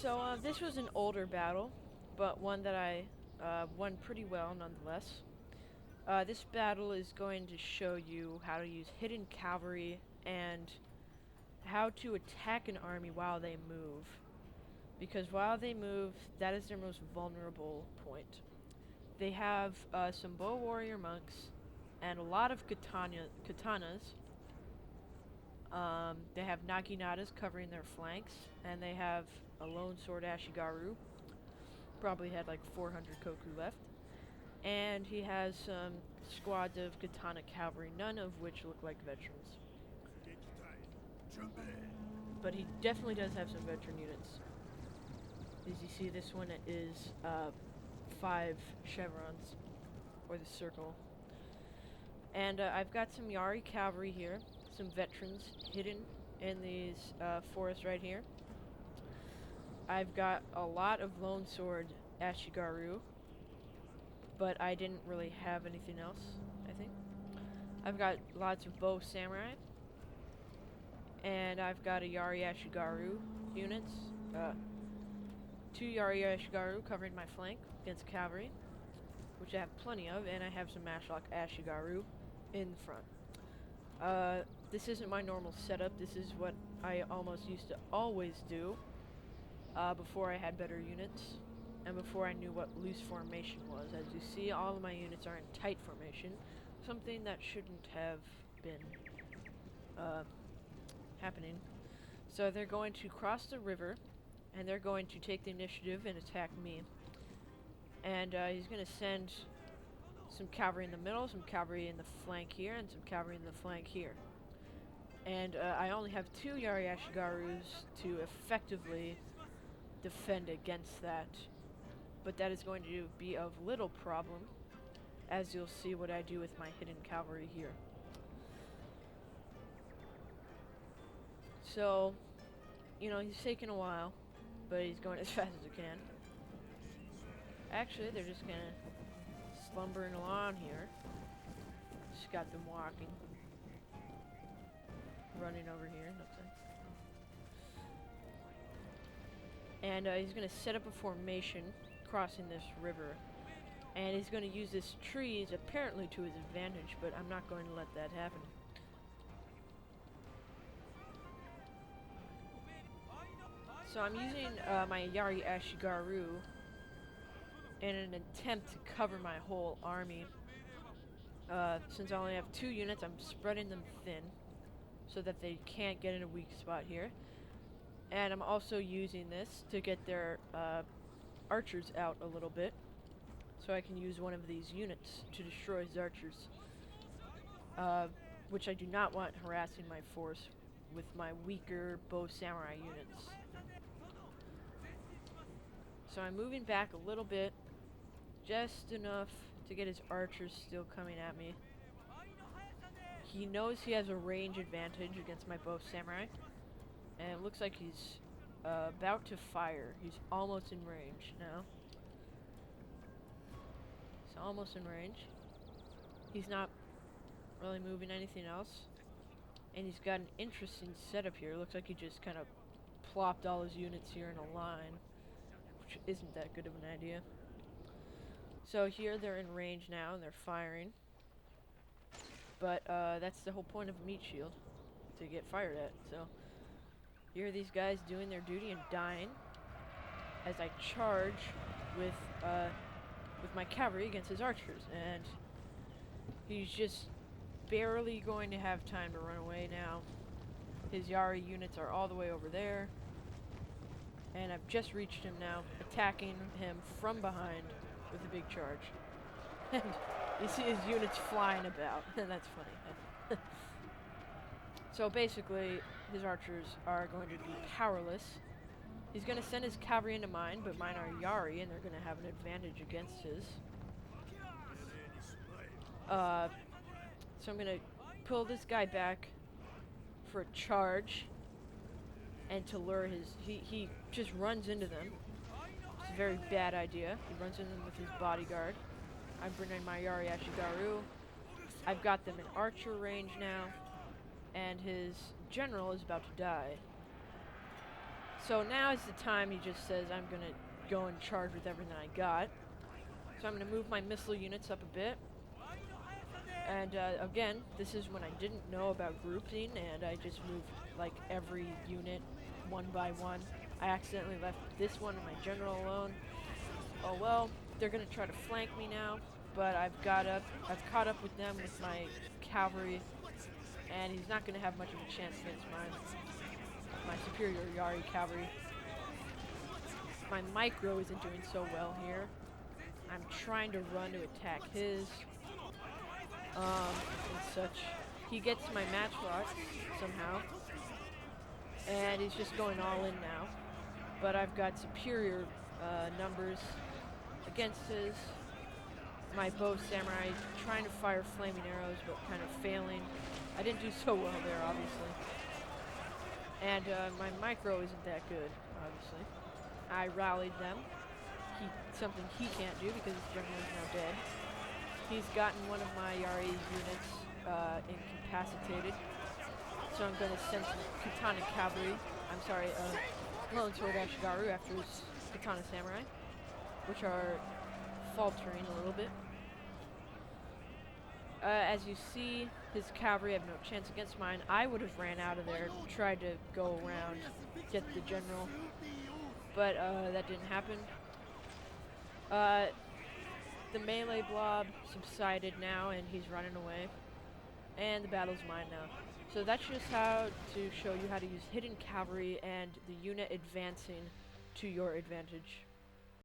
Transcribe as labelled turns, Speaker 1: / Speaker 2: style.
Speaker 1: So this was an older battle, but one that I won pretty well nonetheless. This battle is going to show you how to use hidden cavalry and how to attack an army while they move. Because while they move, that is their most vulnerable point. They have some bow warrior monks and a lot of katanas. They have naginatas covering their flanks, and they have a lone sword Ashigaru. Probably had like 400 Koku left. And he has some squads of katana cavalry, none of which look like veterans. But he definitely does have some veteran units. As you see, this one is 5 chevrons, or the circle. And I've got some Yari cavalry here, some veterans hidden in these forests right here. I've got a lot of lone sword Ashigaru, but I didn't really have anything else, I think. I've got lots of bow samurai, and I've got a Yari Ashigaru units. 2 Yari Ashigaru covering my flank against cavalry, which I have plenty of, and I have some Mashlock Ashigaru in front. This isn't my normal setup. This is what I almost used to always do before I had better units and before I knew what loose formation was. As you see, all of my units are in tight formation, something that shouldn't have been happening. So they're going to cross the river, and they're going to take the initiative and attack me. And he's going to send some cavalry in the middle, some cavalry in the flank here, and some cavalry in the flank here. And I only have 2 Yari Ashigarus to effectively defend against that. But that is going to be of little problem, as you'll see what I do with my hidden cavalry here. So, you know, he's taking a while, but he's going as fast as he can. Actually, they're just kind of slumbering along here. Just got them walking. Running over here, looks like. And he's going to set up a formation crossing this river. And he's going to use this trees apparently to his advantage, but I'm not going to let that happen. So I'm using my Yari Ashigaru in an attempt to cover my whole army. Since I only have 2 units, I'm spreading them thin so that they can't get in a weak spot here. And I'm also using this to get their archers out a little bit, so I can use one of these units to destroy his archers, which I do not want harassing my force with my weaker bow samurai units. So I'm moving back a little bit, just enough to get his archers still coming at me. He knows he has a range advantage against my bow samurai, and it looks like he's about to fire. He's almost in range now. He's almost in range. He's not really moving anything else. And he's got an interesting setup here. Looks like he just kind of plopped all his units here in a line, which isn't that good of an idea. So here they're in range now and they're firing. But that's the whole point of a meat shield, to get fired at. So here are these guys doing their duty and dying as I charge with my cavalry against his archers, and he's just barely going to have time to run away now. His Yari units are all the way over there, and I've just reached him now, attacking him from behind with a big charge. And you see his units flying about, and that's funny. So basically, his archers are going to be powerless. He's going to send his cavalry into mine, but mine are Yari, and they're going to have an advantage against his. So I'm going to pull this guy back for a charge, and to lure his... He just runs into them. It's a very bad idea. He runs into them with his bodyguard. I'm bringing my Yari Ashigaru. I've got them in archer range now, and his general is about to die. So now is the time he just says, I'm gonna go and charge with everything I got. So I'm gonna move my missile units up a bit. And again, this is when I didn't know about grouping, and I just moved like every unit one by one. I accidentally left this one and my general alone. Oh well, they're gonna try to flank me now, but I've caught up with them with my cavalry, and he's not gonna have much of a chance against my superior Yari cavalry. My micro isn't doing so well here. I'm trying to run to attack his, and such. He gets my matchlock somehow, and he's just going all in now. But I've got superior numbers against his. My bow samurai trying to fire flaming arrows, but kind of failing. I didn't do so well there, obviously. And my micro isn't that good, obviously. I rallied them. Something he can't do because his general is now dead. He's gotten one of my Yari units incapacitated. So I'm going to send some Katana Cavalry. I'm sorry, Lone Sword Ashigaru after his Katana Samurai, which are faltering a little bit. As you see, his cavalry have no chance against mine. I would have ran out of there, tried to go around, get the general, but that didn't happen. The melee blob subsided now, and he's running away. And the battle's mine now. So that's just how to show you how to use hidden cavalry and the unit advancing to your advantage.